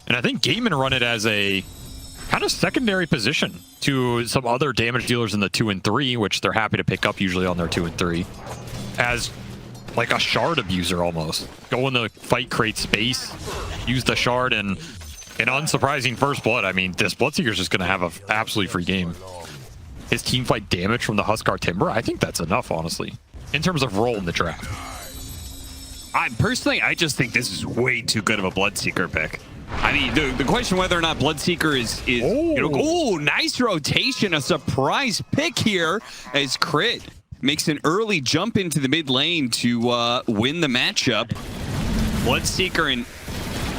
And I think Gaimin run it as a kind of secondary position to some other damage dealers in the 2 and 3, which they're happy to pick up usually on their 2 and 3, as like a shard abuser almost. Go in the fight, create space, use the shard, and an unsurprising first blood. I mean, this Bloodseeker's just going to have an absolutely free game. His team fight damage from the HUSKA Timber, I think that's enough, honestly, in terms of role in the draft. I just think this is way too good of a Bloodseeker pick. I mean, the question whether or not Bloodseeker is nice rotation, a surprise pick here as Crit makes an early jump into the mid lane to win the matchup. Bloodseeker and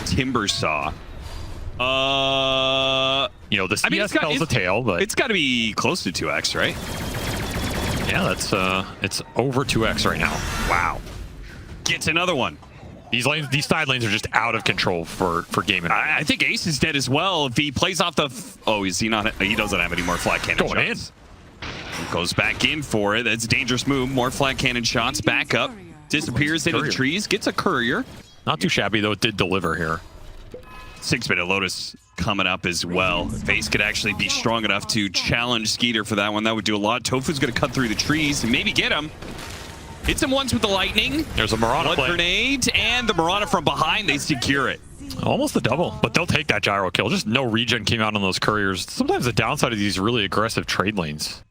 Timbersaw. You know, the CS tells the tale, but it's got to be close to 2x, right? Yeah, that's it's over 2x right now. Wow. Gets another one. These side lanes are just out of control for Gaimin. I think Ace is dead as well. If he plays off the... Oh, is he not? He doesn't have any more flat cannon shots. Goes back in for it. That's a dangerous move. More flat cannon shots. Back up. Disappears into the trees. Gets a courier. Not too shabby, though. It did deliver here. 6-minute Lotus coming up as well. Face could actually be strong enough to challenge Skiter for that one. That would do a lot. tOfu's going to cut through the trees and maybe get him. Hits him once with the lightning. There's a MALR1NE play. Grenade, and the MALR1NE from behind. They secure it. Almost a double, but they'll take that gyro kill. Just no regen came out on those couriers. Sometimes the downside of these really aggressive trade lanes.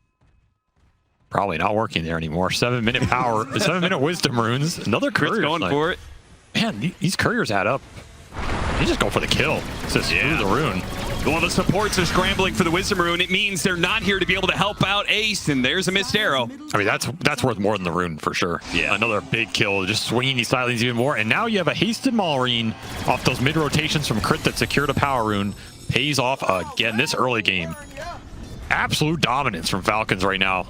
Probably not working there anymore. 7-minute power, 7-minute wisdom runes. Another courier going for it. Man, these couriers add up. You just go for the kill. It's just through the rune. Well, the supports are scrambling for the wisdom rune. It means they're not here to be able to help out Ace, and there's a missed arrow. I mean, that's worth more than the rune for sure. Yeah. Another big kill, just swinging these side lanes even more. And now you have a hasted MALR1NE off those mid rotations from Crit that secured a power rune. Pays off again this early game. Absolute dominance from Falcons right now.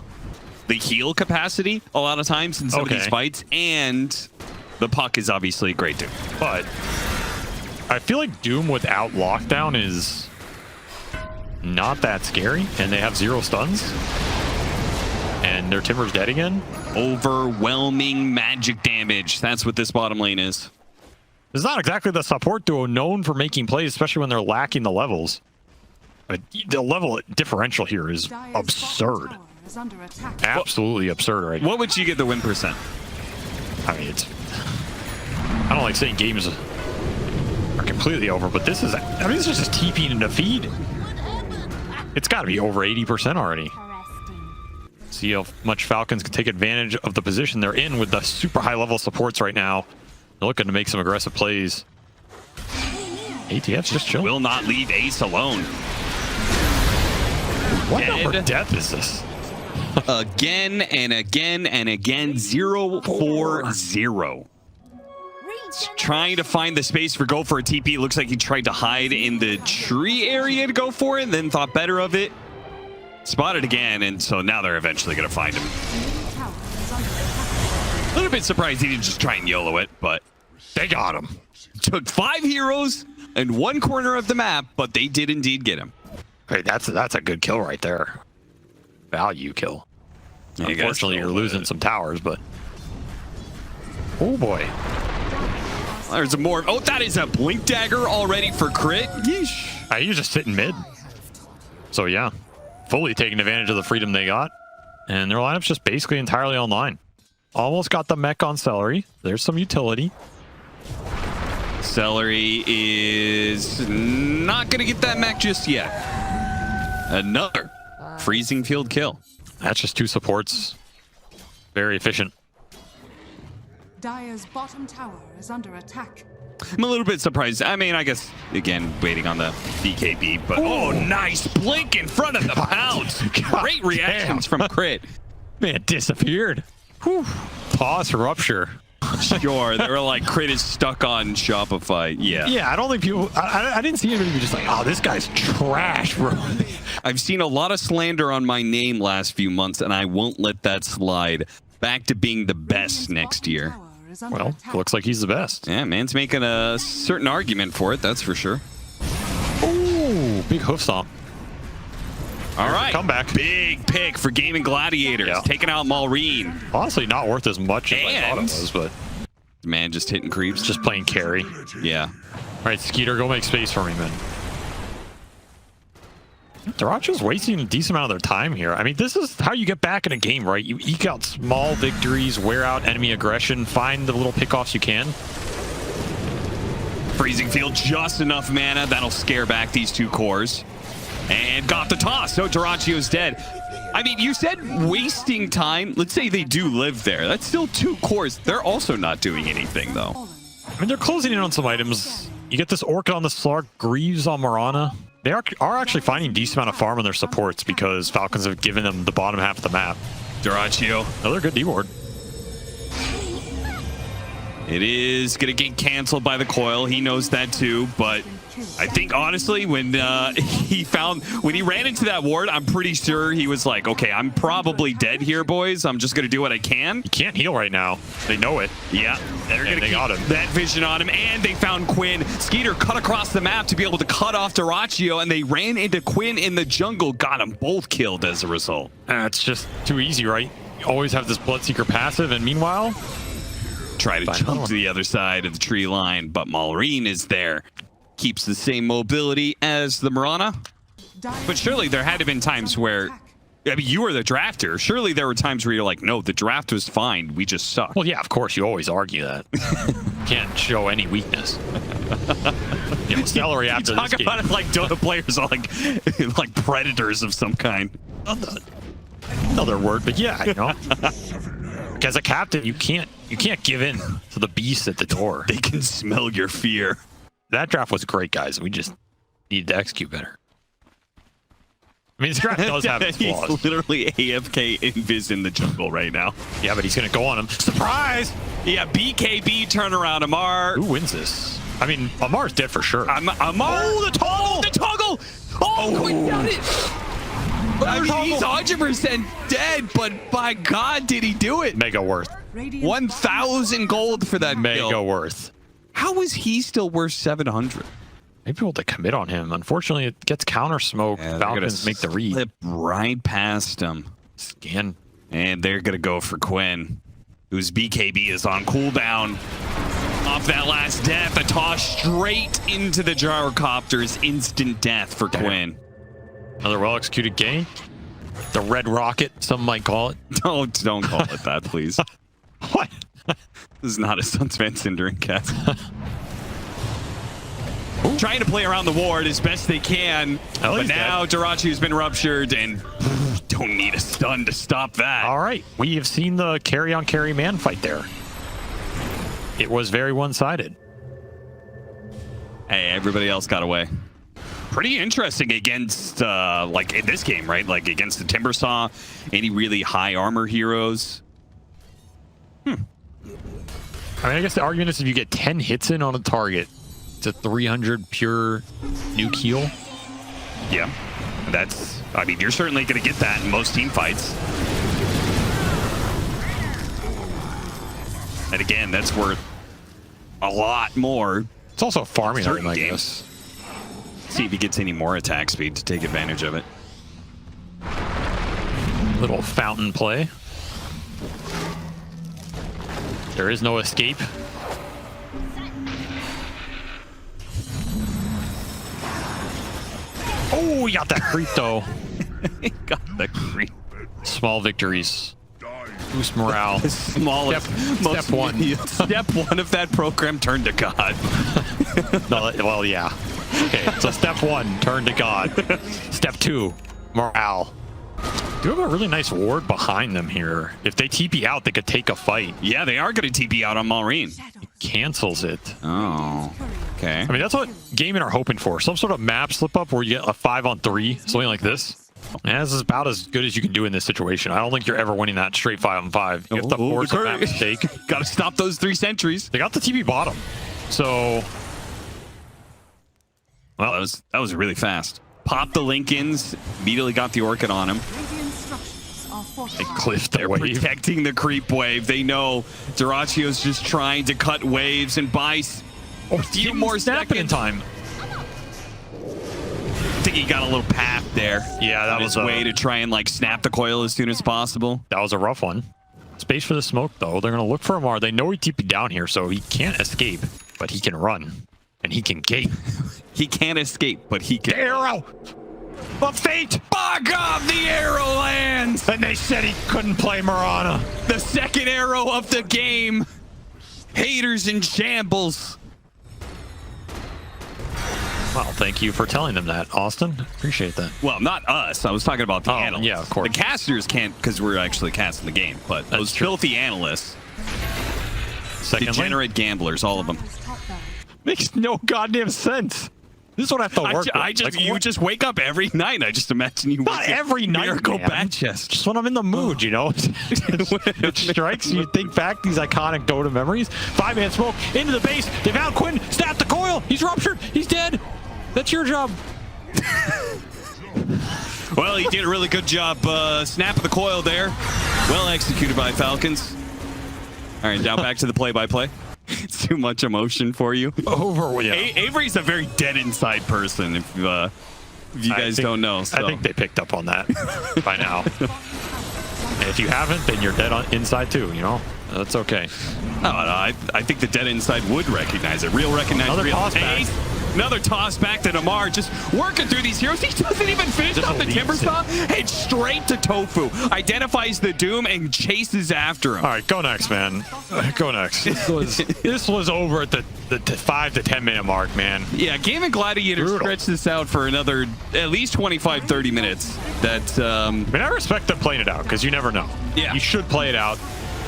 The heal capacity a lot of times in some of these fights, and the puck is obviously great too. But I feel like Doom without lockdown is not that scary, and they have 0 stuns, and their Timber's dead again. Overwhelming magic damage. That's what this bottom lane is. It's not exactly the support duo known for making plays, especially when they're lacking the levels. But the level differential here is absurd. Absolutely absurd right now. What would you get the win percent? I mean, I don't like saying games are completely over, but this is, I mean, this is just TPing into feed. It's got to be over 80% already. See how much Falcons can take advantage of the position they're in with the super high level supports right now. They're looking to make some aggressive plays. ATF's just chilling. Will not leave Ace alone. What number death is this? Again and again and again. 0-4-0. Trying to find the space for go for a TP. Looks like he tried to hide in the tree area to go for it, and then thought better of it. Spotted again, and so now they're eventually going to find him. A little bit surprised he didn't just try and YOLO it, but they got him. Took 5 heroes in one corner of the map, but they did indeed get him. Hey, that's a good kill right there. Value kill. Unfortunately, you're losing some towers, but oh boy. There's more. Oh, that is a blink dagger already for Crit. Yeesh. He was just sitting mid. So yeah, fully taking advantage of the freedom they got. And their lineup's just basically entirely online. Almost got the mech on Seleri. There's some utility. Seleri is not going to get that mech just yet. Another freezing field kill. That's just 2 supports. Very efficient. Dire's bottom tower is under attack. I'm a little bit surprised. I mean, I guess, again, waiting on the BKB, but oh, nice blink in front of the pounce. Great reactions from Crit. Man, disappeared. Whew. Pause rupture. Sure, they were like, Crit is stuck on Shopify. Yeah. Yeah, I don't think people, I didn't see anybody be just like, oh, this guy's trash, bro. I've seen a lot of slander on my name last few months, and I won't let that slide. Back to being the best next year. Well, looks like he's the best. Yeah, man's making a certain argument for it, that's for sure. Ooh, big hoof stomp. All right. Comeback. Big pick for Gaimin Gladiators. Yeah. Taking out MALR1NE. Honestly, not worth as much as I thought it was, but man just hitting creeps. Just playing carry. Yeah. All right, Skeeter, go make space for me, man. Dyrachyo's wasting a decent amount of their time here. I mean, this is how you get back in a game, right? You eke out small victories, wear out enemy aggression, find the little pickoffs you can. Freezing field, just enough mana. That'll scare back these two cores. And got the toss. So dyrachyo's dead. I mean, you said wasting time. Let's say they do live there. That's still 2 cores. They're also not doing anything, though. I mean, they're closing in on some items. You get this Orca on the Slark, Greaves on MALR1NE. They are actually finding a decent amount of farm on their supports because Falcons have given them the bottom half of the map. Dyrachyo. Another good D-ward. It is going to get canceled by the coil. He knows that too, but I think honestly when he ran into that ward, I'm pretty sure he was like, okay, I'm probably dead here, boys. I'm just going to do what I can. You can't heal right now. They know it. Yeah, they're going to keep got him. That vision on him, and they found Quinn. Skiter cut across the map to be able to cut off dyrachyo, and they ran into Quinn in the jungle. Got them both killed as a result. It's just too easy, right? You always have this Bloodseeker passive, and meanwhile... Try to jump to the other side of the tree line, but MALR1NE is there. Keeps the same mobility as the MALR1NE. But surely there had to have been times where, I mean, you were the drafter. Surely there were times where you're like, no, the draft was fine. We just suck. Well, yeah, of course. You always argue that. Can't show any weakness. You know, Seleri after talk this about game. it like Dota players are like predators of some kind. Another word, but yeah, you know. As a captain, you can't give in to the beast at the door. They can smell your fear. That draft was great, guys. We just needed to execute better. I mean, this draft does have its flaws. He's literally AFK invis in the jungle right now. Yeah, but he's going to go on him. Surprise! Yeah, BKB turnaround. Amar. Who wins this? I mean, Amar's dead for sure. Amar. Oh, the toggle! The toggle! Oh, Quinn got it! I mean, he's 100% dead, but by God, did he do it? Mega worth. 1,000 gold for that Mega kill. worth. How is he still worth 700? Maybe we'll have to commit on him. Unfortunately, it gets counter smoke. Yeah, Falcons make the read. Slip right past him. Scan. And they're going to go for Quinn, whose BKB is on cooldown. Off that last death, a toss straight into the gyrocopters. Instant death for Quinn. Another well-executed game. The Red Rocket, some might call it. Don't call it that, please. What? This is not a Sunsman Cinder cast. Trying to play around the ward as best they can, but now dyrachyo's been ruptured and don't need a stun to stop that. All right, we have seen the carry-on-carry man fight there. It was very one-sided. Hey, everybody else got away. Pretty interesting against, like in this game, right? Like against the Timbersaw, any really high armor heroes. I mean, I guess the argument is if you get 10 hits in on a target, it's a 300 pure nuke heal. Yeah, that's, I mean, you're certainly going to get that in most team fights. And again, that's worth a lot more. It's also a farming Certain item, I games. guess. See if he gets any more attack speed to take advantage of it. Little fountain play. There is no escape. Oh, he got that creep though. He got the creep. Small victories. Boost morale. The smallest. Step one. Step one of that program, turn to God. No, well, yeah. Okay, so step one, turn to God. Step two, morale. Do have a really nice ward behind them here. If they TP out, they could take a fight. Yeah, they are going to TP out on MALR1NE. It cancels it. Oh, okay. I mean, that's what Gaimin are hoping for. Some sort of map slip up where you get a 5-on-3, something like this. And this is about as good as you can do in this situation. I don't think you're ever winning that straight 5-on-5. You have to force a map mistake. Got to stop those 3 sentries. They got the TP bottom. So... Well, that was really fast. Popped the Lincolns, immediately got the Orchid on him. They cliffed their wave. Protecting the creep wave. They know dyrachyo's just trying to cut waves and buy a few more seconds in time. I think he got a little path there. Yeah, that was his way to try and like snap the coil as soon as possible. That was a rough one. Space for the smoke though. They're gonna look for Amar. They know he TP'd down here, so he can't escape, but he can run. And he can gape. He can't escape, but he can. The arrow of fate. Bog off, the arrow lands. And they said he couldn't play Mirana. The second arrow of the game. Haters in shambles. Well, thank you for telling them that, Austin. Appreciate that. Well, not us. I was talking about the analysts. Yeah, of course. The casters can't because we're actually casting the game, but those filthy analysts, Secondly, degenerate gamblers, all of them. makes no goddamn sense. This is what I have to work with. You just wake up every night. I just imagine you. Not every night, Miracle man. bat chest. Just when I'm in the mood, you know. It strikes you. Think back these iconic Dota memories. 5-man smoke into the base. They found Quinn. Snap the coil. He's ruptured. He's dead. That's your job. Well, he did a really good job snapping the coil there. Well executed by Falcons. All right, now back to the play-by-play. It's too much emotion for you. Over. Yeah. Avery's a very dead inside person, if you guys don't know. So. I think they picked up on that by now. And if you haven't, then you're dead on inside too, you know? That's okay. No, I think the dead inside would recognize it. Real recognize Another real. toss back. Another toss back to Namar, just working through these heroes. He doesn't even finish Just off the leaves timber it. stomp. Heads straight to tOfu. Identifies the Doom and chases after him. All right, go next, man. Go next. This was over at the 5 to 10 minute mark, man. Yeah, Gaimin Gladiators Brutal. stretched this out for another at least 25, 30 minutes. That I mean, I respect them playing it out because you never know. Yeah. You should play it out.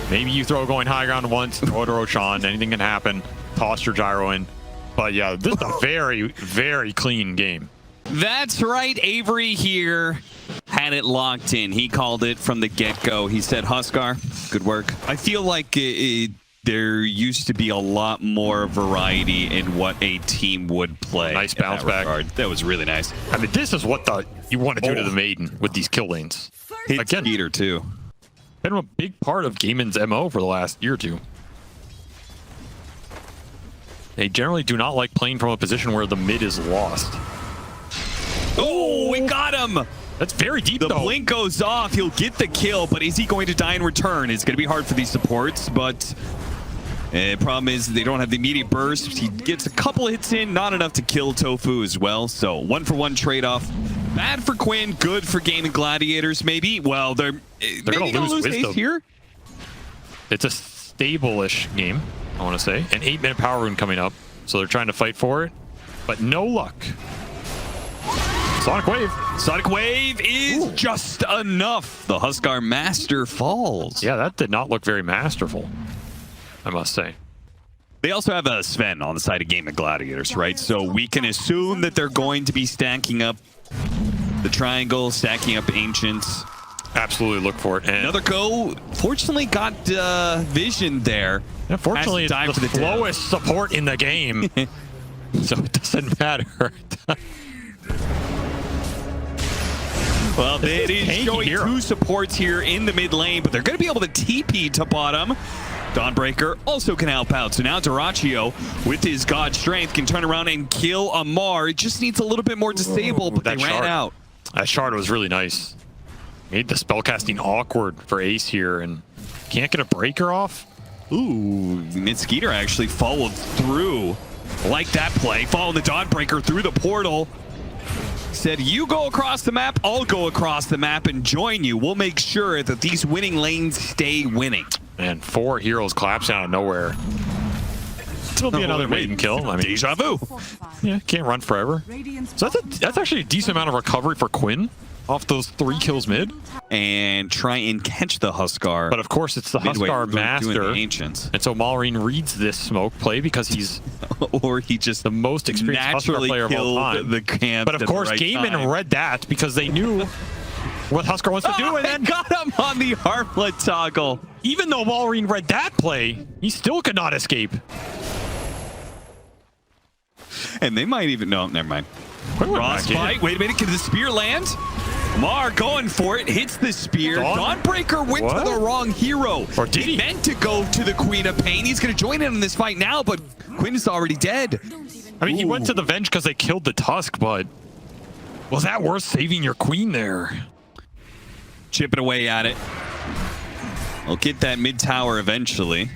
Maybe you throw going high ground once, throw it to Roshan, anything can happen. Toss your gyro in. But yeah, this is a very, very clean game. That's right. Avery here had it locked in. He called it from the get-go. He said, HUSKA, good work. I feel like there used to be a lot more variety in what a team would play. Nice bounce back. Regard. That was really nice. I mean, this is what you want to do to the Maiden with these kill lanes. Hit Again, Skeeter too. been a big part of Gaimin's MO for the last year or two. They generally do not like playing from a position where the mid is lost. Oh, we got him! That's very deep, The though. blink goes off. He'll get the kill, but is he going to die in return? It's going to be hard for these supports, but problem is they don't have the immediate burst. He gets a couple hits in, not enough to kill tOfu as well. So 1-for-1 trade-off. Bad for Quinn, good for Gaimin Gladiators, maybe. Well, they're gonna lose Ace Wisdom here. It's a stable-ish game, I want to say. An 8-minute power rune coming up, so they're trying to fight for it, but no luck. Sonic Wave. Sonic Wave is just enough. The HUSKA Master falls. Yeah, that did not look very masterful, I must say. They also have a Sven on the side of Gaimin Gladiators, right? So we can assume that they're going to be stacking up the triangle, stacking up Ancients. Absolutely look for it. And Another go, fortunately got vision there. unfortunately, Has to die it's for the the dev. slowest support in the game, so it doesn't matter. Well, This it is is tanky showing hero. 2 supports here in the mid lane, but they're going to be able to TP to bottom. Dawnbreaker also can help out. So now dyrachyo, with his god strength, can turn around and kill Amar. It just needs a little bit more disable, but they that ran shard. out. That shard was really nice. Made the spellcasting awkward for Ace here, and can't get a breaker off. Ooh, Skeeter actually followed through. Like that play, followed the Dawnbreaker through the portal. Said, you go across the map, I'll go across the map and join you. We'll make sure that these winning lanes stay winning. And 4 heroes collapsing out of nowhere. It'll be another maiden kill. I mean, Deja vu. yeah, can't run forever. So that's actually a decent amount of recovery for Quinn off those 3 kills mid. And try and catch the HUSKA. But of course, it's the midway HUSKA through doing master. the Ancients. And so MALR1NE reads this smoke play because he's Or he just the most experienced HUSKA naturally player of all killed time. the camp. But of course, Gaimin read that because they knew what HUSKA wants to do. And then, got him on the armlet toggle. even though MALR1NE read that play, he still could not escape. And they might even... No, never mind. Quinn went back in. Frostbite. Wait a minute. Can the spear land? Mar going for it. Hits the spear. Dawnbreaker went What? to the wrong hero. Or did he? Meant to go to the Queen of Pain. He's going to join in on this fight now, but Quinn is already dead. I mean, he went to the Venge because they killed the Tusk, but was that worth saving your queen there? Chipping away at it. We'll get that mid tower eventually.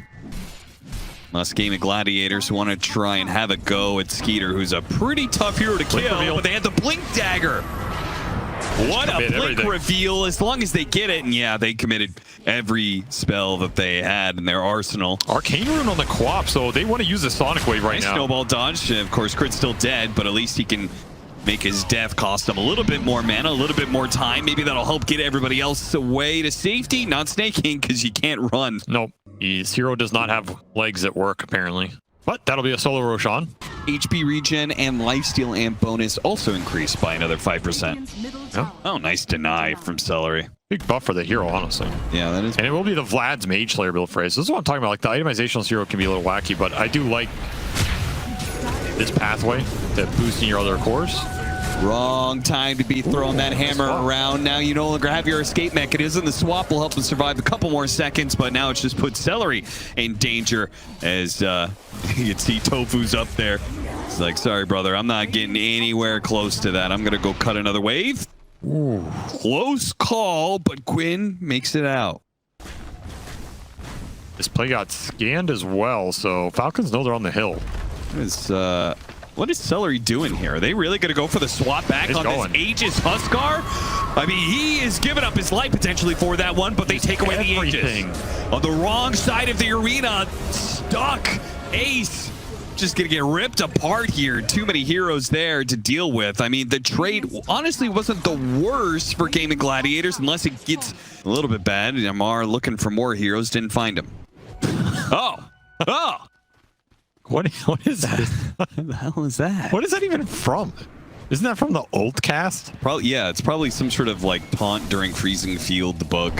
Gaimin Gladiators want to try and have a go at Skiter, who's a pretty tough hero to kill, but they had the Blink Dagger. What a Blink reveal, as long as they get it. And yeah, they committed every spell that they had in their arsenal. Arcane Rune on the co-op, so they want to use a Sonic Wave right now. Snowball dodge. Of course, Crit's still dead, but at least he can make his death cost him a little bit more mana, a little bit more time. Maybe that'll help get everybody else away to safety. Not Sneyking, because you can't run. Nope. His hero does not have legs at work, apparently. But that'll be a solo Roshan. HP regen and lifesteal and bonus also increased by another 5%. Yeah. Oh, nice deny from Seleri. Big buff for the hero, honestly. Yeah, that is. And it will be the Vlad's Mage Slayer build phrase. This is what I'm talking about. Like, the itemization on this hero can be a little wacky, but I do like this pathway to boosting your other cores. Wrong time to be throwing that hammer around. Now you no longer have your escape mechanism. The swap will help them survive a couple more seconds, but now it's just put Seleri in danger as you can see tOfu's up there. It's like, sorry, brother, I'm not getting anywhere close to that. I'm going to go cut another wave. Ooh, close call, but Quinn makes it out. This play got scanned as well, so Falcons know they're on the hill. What is Seleri doing here? Are they really going to go for the swap back on this Aegis HUSKA? I mean, he is giving up his life potentially for that one, but they take away the Aegis. On the wrong side of the arena, stuck. Ace just going to get ripped apart here. Too many heroes there to deal with. I mean, the trade honestly wasn't the worst for Gaimin Gladiators unless it gets a little bit bad. MALR looking for more heroes, didn't find him. Oh. What is that? What the hell is that? What is that even from? Isn't that from the old cast? Probably, yeah, it's probably some sort of like taunt during Freezing Field, the book.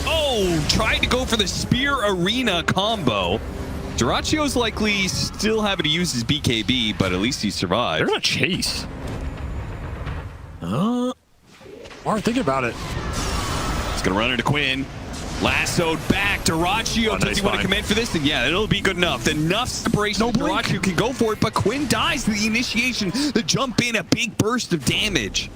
Oh, tried to go for the Spear Arena combo. Dyrachyo's likely still having to use his BKB, but at least he survived. They're gonna chase. Or think about it. He's gonna run into Quinn. Lassoed back. Dyrachyo, does he want to commit for this? And yeah, it'll be good enough. Enough separation. Dyrachyo can go for it, but Quinn dies to the initiation. The jump in, a big burst of damage.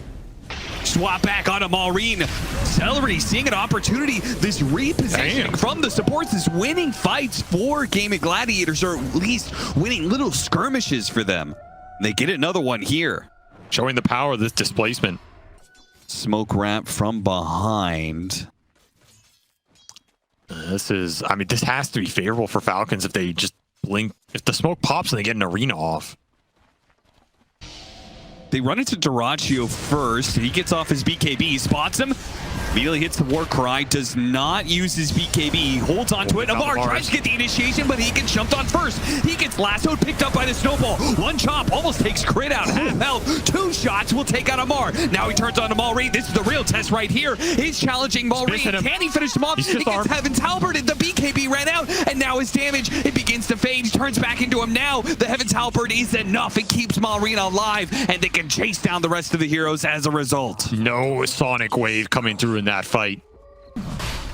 Swap back onto MALR1NE. Seleri seeing an opportunity. This repositioning from the supports is winning fights for Gaimin Gladiators, or at least winning little skirmishes for them. And they get another one here. Showing the power of this displacement. Smoke wrap from behind. This is, I mean, this has to be favorable for Falcons if they just blink. If the smoke pops and they get an arena off. They run into Dyrachyo first. He gets off his BKB, spots him, immediately hits the war cry, does not use his BKB. He holds on to it. MALR tries to get the initiation, but he gets jumped on first. He gets lassoed, picked up by the snowball. One chop almost takes Crit out, half health. Two shots will take out MALR. Now he turns on to MALR1NE. This is the real test right here. He's challenging MALR1NE. Can he finish him off? He gets Heaven's Halberd. The BKB ran out, and now his damage, it begins to fade. He turns back into him now. The Heaven's Halberd is enough. It keeps MALR1NE alive, and they can chase down the rest of the heroes as a result. No Sonic Wave coming through in that fight.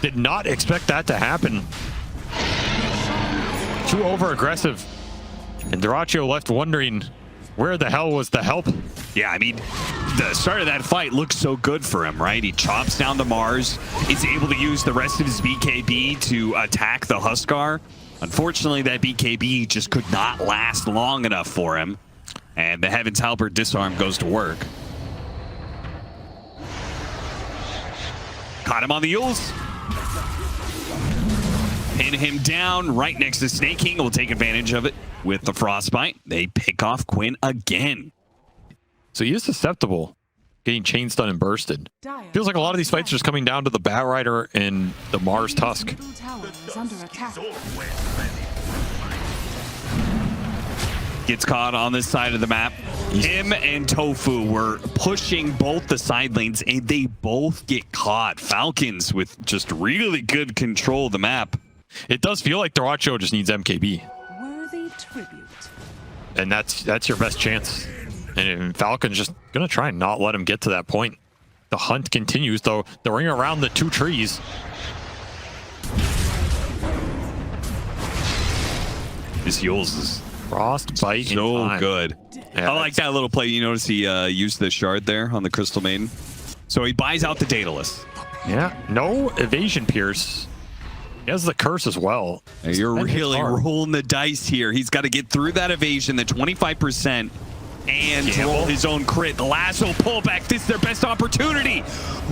Did not expect that to happen. Too over-aggressive. And Dyrachyo left wondering, where the hell was the help? Yeah, I mean, the start of that fight looks so good for him, right? He chops down the Mars, is able to use the rest of his BKB to attack the HUSKA. Unfortunately, that BKB just could not last long enough for him. And the Heaven's Halberd disarm goes to work. Caught him on the Yules. Pin him down right next to Sneyking. Will take advantage of it with the Frostbite. They pick off Quinn again. So he is susceptible, getting chain stun and bursted. Feels like a lot of these fights are just coming down to the Batrider and the Mars Tusk. Gets caught on this side of the map. Him and tOfu were pushing both the side lanes, and they both get caught. Falcons with just really good control of the map. It does feel like Dyrachyo just needs MKB. Worthy tribute. And that's your best chance. And Falcon's just going to try and not let him get to that point. The hunt continues, though. They're ring around the two trees. This Yules is Frostbite so good. Yeah, I like that little play. You notice he used the shard there on the Crystal Maiden. So he buys out the Daedalus. Yeah, no evasion pierce. He has the curse as well. You're really rolling the dice here. He's got to get through that evasion, the 25%, and roll his own crit. The lasso pullback. This is their best opportunity.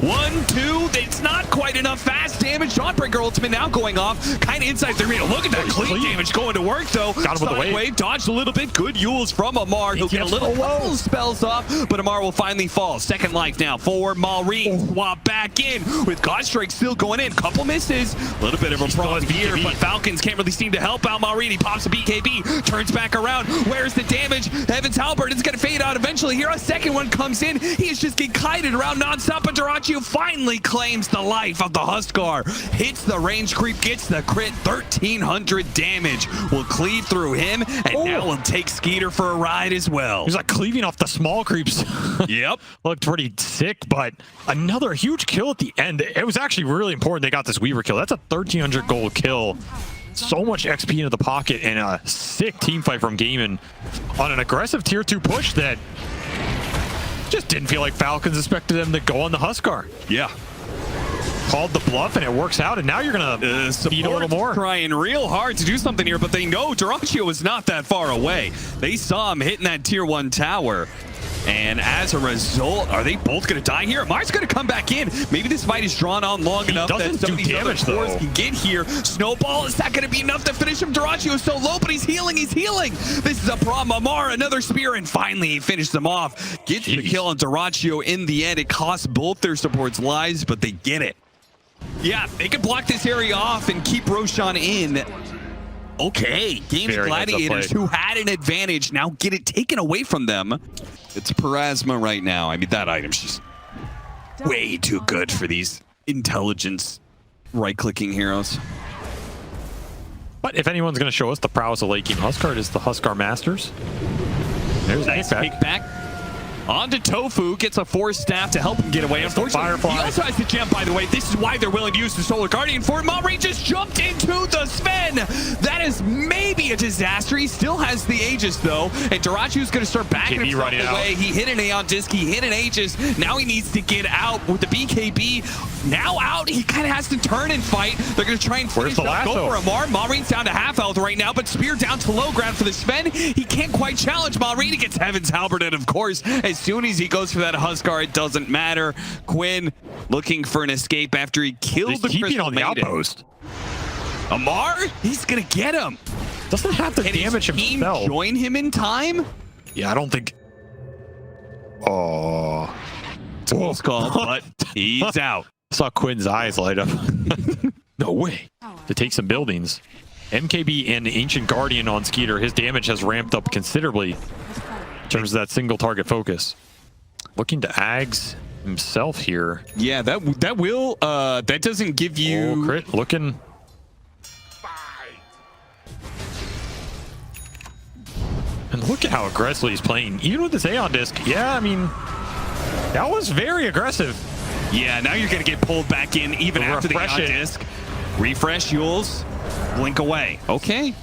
1, 2. It's not quite enough. Fast damage. Dawnbreaker ultimate now going off. Kind of inside the arena. Look at that clean damage going to work, though. Got him with the wave. Dodged a little bit. Good Yules from Amar. He'll get a little couple spells off, but Amar will finally fall. Second life now for MALR1NE. Swap back in with Godstrike still going in. Couple misses. A little bit of a problem here, but Falcons can't really seem to help out MALR1NE. He pops a BKB. Turns back around. Where's the damage? Evans Halbert is going to fade out eventually here. A second one comes in. He is just getting kited around nonstop, but dyrachyo finally claims the life of the HUSKA. Hits the range creep, gets the crit. 1,300 damage will cleave through him, and now will take Skiter for a ride as well. He's like cleaving off the small creeps. Yep. Looked pretty sick, but another huge kill at the end. It was actually really important they got this Weaver kill. That's a 1,300 gold kill. So much XP into the pocket, and a sick team fight from Gaimin on an aggressive tier 2 push that just didn't feel like Falcons expected them to go on the HUSKA. Yeah. Called the bluff, and it works out, and now you're gonna speed a little more. Trying real hard to do something here, but they know dyrachyo is not that far away. They saw him hitting that tier 1 tower. And as a result, are they both going to die here? Amar's going to come back in. Maybe this fight is drawn on long enough that some of these other cores can get here. Snowball, is that going to be enough to finish him? dyrachyo is so low, but he's healing. He's healing. This is a problem. Amar, another spear, and finally he finishes them off. Gets the kill on dyrachyo in the end. It costs both their supports lives, but they get it. Yeah, they can block this area off and keep Roshan in. Okay, Gaimin Gladiators, who had an advantage, now get it taken away from them. It's Parasma right now. I mean, that item's just way too good for these intelligence right-clicking heroes. But if anyone's going to show us the prowess of late game HUSKA, it is the HUSKA Masters. There's a nice kickback. On to tOfu, gets a force staff to help him get away. Unfortunately, he also has the gem, by the way. This is why they're willing to use the Solar Guardian for MALR1NE. Just jumped into the Sven. That is maybe a disaster. He still has the Aegis, though. And dyrachyo's going to start backing himself away. He hit an Aeon Disc. He hit an Aegis. Now he needs to get out with the BKB. Now out, he kind of has to turn and fight. They're going to try and finish up. Go for Amar. MALR1NE's down to half health right now, but Spear down to low ground for the Sven. He can't quite challenge MALR1NE. Gets Heaven's Halberd, and of course, as soon as he goes for that HUSKA, it doesn't matter. Quinn looking for an escape after he killed the Crystal on the Maiden. outpost. Amar, he's going to get him. Doesn't have to damage himself. Join him in time? Yeah, I don't think... Oh. It's a close call, but he's out. Saw Quinn's eyes light up. No way. To take some buildings. MKB and Ancient Guardian on Skiter. His damage has ramped up considerably in terms of that single target focus. Looking to Ags himself here. Yeah, that will that doesn't give you crit looking. And look at how aggressively he's playing. Even with this Aeon Disc. Yeah, I mean, that was very aggressive. Yeah, now you're going to get pulled back in even after the Aeon Disc. Refresh Yules. Blink away. Okay.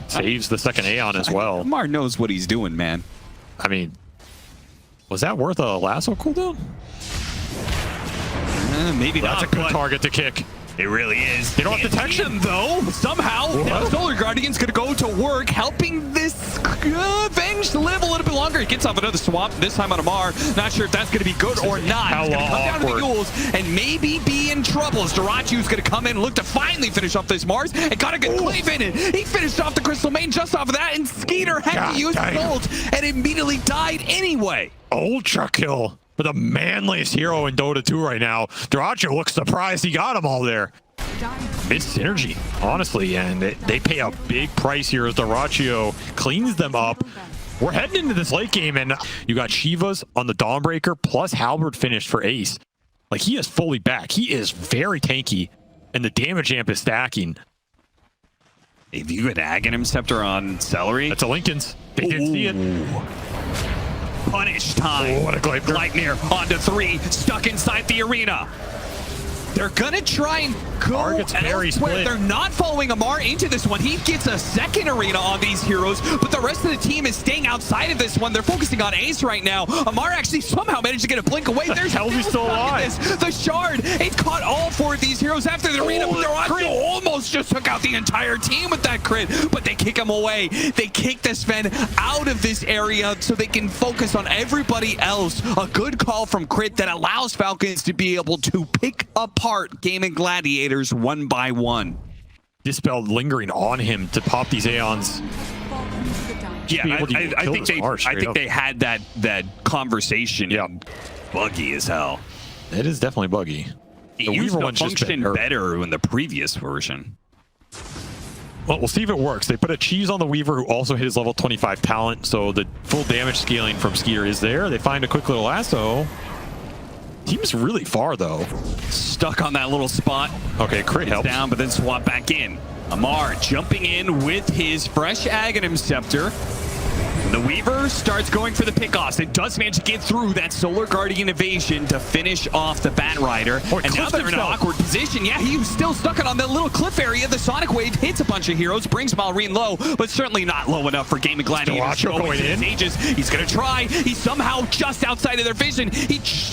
Saves the second Aeon as well. Amar knows what he's doing, man. I mean, was that worth a lasso cooldown? Maybe not. That's a good target to kick. It really is. They don't have detection, though. Somehow, now Solar Guardian's going to go to work, helping this Venge to live a little bit longer. He gets off another swap, this time on Amar. Not sure if that's going to be good or not. He's going to come down to the Yules and maybe be in trouble. As dyrachyo's going to come in and look to finally finish off this Mars. And got a good cleave in it. He finished off the Crystal Main just off of that, and Skiter had to use his ult and immediately died anyway. Ultra kill. For the manliest hero in Dota 2 right now. dyrachyo looks surprised he got them all there. It's synergy, honestly, and they pay a big price here as dyrachyo cleans them up. We're heading into this late game, and you got Shivas on the Dawnbreaker, plus Halberd finished for Ace. Like, he is fully back. He is very tanky, and the damage amp is stacking. If you could Aghanim Scepter on Seleri. That's a Lincoln's. They did see it. Punish time. What a Gleipnir. Gleipnir onto 3, stuck inside the arena. They're gonna try and go Target's very elsewhere. split. They're not following Amar into this one. He gets a second arena on these heroes, but the rest of the team is staying outside of this one. They're focusing on Ace right now. Amar actually somehow managed to get a blink away. There's hell is he still alive? The shard, it caught all four of these heroes after the arena, but they're almost just took out the entire team with that crit, but they kick him away. They kick the Sven out of this area so they can focus on everybody else. A good call from Crit that allows Falcons to be able to pick apart Gaimin Gladiators one by one. Dispel lingering on him to pop these Aeons. Yeah, I think they had that conversation. Yeah, buggy as hell. It is definitely buggy. It used to function better in the previous version. Well, we'll see if it works. They put a cheese on the Weaver, who also hit his level 25 talent, so the full damage scaling from Skiter is there. They find a quick little lasso. Team's really far, though. Stuck on that little spot. Okay, Crit helps. Down, but then swap back in. Amar jumping in with his fresh Aghanim Scepter. The Weaver starts going for the pickoffs. It does manage to get through that Solar Guardian evasion to finish off the Bat Rider. And now they're in an awkward position. Yeah, he was still stuck on that little cliff area. The Sonic Wave hits a bunch of heroes, brings MALR1NE low, but certainly not low enough for Gaimin Gladiators. Going in. Ages. He's going to try. He's somehow just outside of their vision.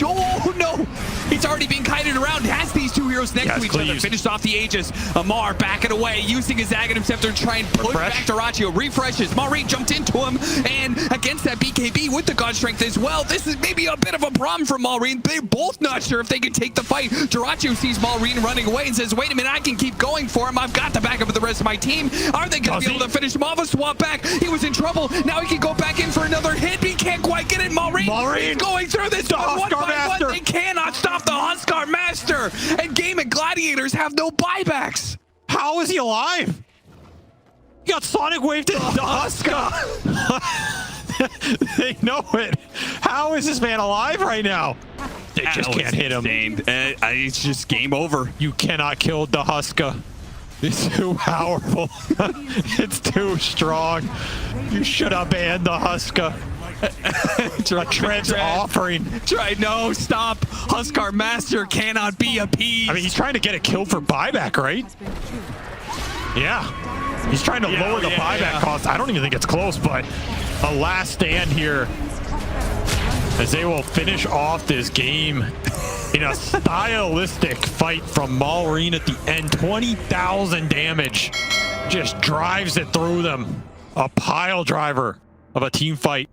Oh, no. He's already being kited around. Has these two heroes next to each other. Finished off the Aegis. Amar backing away, using his Aghanim Scepter to try and push back dyrachyo. Refreshes. MALR1NE jumped into him. And against that BKB with the God Strength as well, this is maybe a bit of a problem for MALR1NE. They're both not sure if they can take the fight. dyrachyo sees MALR1NE running away and says, wait a minute, I can keep going for him. I've got the backup of the rest of my team. Are they going to be able to finish him off? A swap back. He was in trouble. Now he can go back in for another hit. He can't quite get it. MALR1NE going through this one by one. They cannot stop the HUSKA Master. And Gaimin Gladiators have no buybacks. How is he alive? He got Sonic Waved into the HUSKA. They know it. How is this man alive right now? They just can't hit him. It's just game over. You cannot kill the HUSKA. It's too powerful. It's too strong. You should have banned the HUSKA. Trent's offering. No, stop. HUSKA Master cannot be appeased. I mean, he's trying to get a kill for buyback, right? Yeah. He's trying to lower the buyback cost. I don't even think it's close, but a last stand here as they will finish off this game in a stylistic fight from MALR1NE at the end. 20,000 damage. Just drives it through them. A pile driver of a team fight.